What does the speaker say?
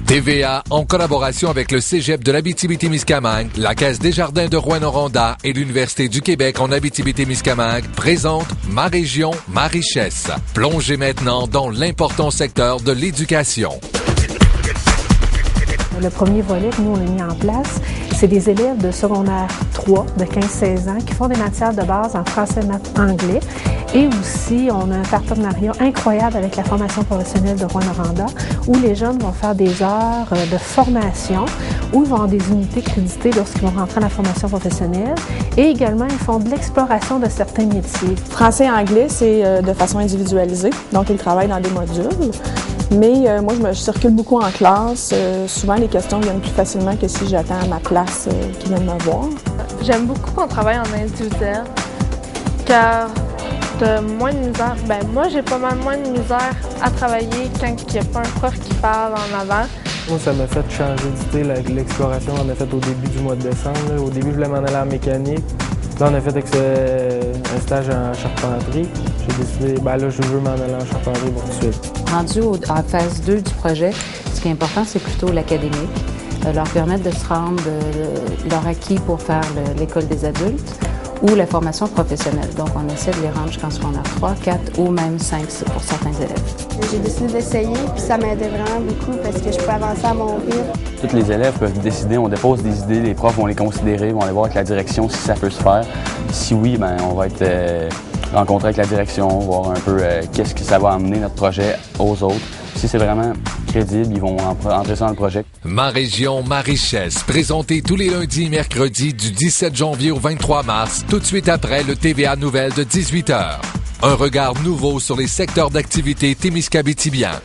TVA, en collaboration avec le Cégep de l'Abitibi-Témiscamingue, la Caisse des Jardins de Rouyn-Noranda et l'Université du Québec en Abitibi-Témiscamingue, présente Ma région, ma richesse. Plongez maintenant dans l'important secteur de l'éducation. Le premier volet que nous, on a mis en place, c'est des élèves de secondaire 3 de 15-16 ans qui font des matières de base en français, maths, anglais. Et aussi, on a un partenariat incroyable avec la formation professionnelle de Rouyn-Noranda où les jeunes vont faire des heures de formation, où ils vont avoir des unités créditées lorsqu'ils vont rentrer dans la formation professionnelle. Et également, ils font de l'exploration de certains métiers. Français et anglais, c'est de façon individualisée. Donc, ils travaillent dans des modules. Mais moi, je circule beaucoup en classe. Souvent, les questions viennent plus facilement que si j'attends à ma place qu'ils viennent me voir. J'aime beaucoup qu'on travaille en individuel, car t'as moins de misère. Moi, j'ai pas mal moins de misère à travailler quand il n'y a pas un prof qui parle en avant. Moi, ça m'a fait changer d'idée. L'exploration, on a fait au début du mois de décembre. Là. Au début, je voulais m'en aller en mécanique. Là, on a fait un stage en charpenterie. J'ai décidé, là, je veux m'en aller en charpenterie pour tout de suite. Rendu à phase 2 du projet, ce qui est important, c'est plutôt l'académique. Leur permettre de se rendre leur acquis pour faire l'école des adultes ou la formation professionnelle. Donc, on essaie de les rendre jusqu'en secondaire 3, 4 ou même 5 pour certains élèves. J'ai décidé d'essayer, puis ça m'aidait vraiment beaucoup parce que je peux avancer à mon rythme. Tous les élèves peuvent décider, on dépose des idées, les profs vont les considérer, vont aller voir avec la direction si ça peut se faire. Si oui, on va être rencontré avec la direction, voir un peu qu'est-ce que ça va amener notre projet aux autres. Si c'est vraiment crédible, ils vont entrer ça dans le projet. Ma région, ma richesse, présenté tous les lundis et mercredis du 17 janvier au 23 mars, tout de suite après le TVA Nouvelle de 18h. Un regard nouveau sur les secteurs d'activité témiscabitibiens.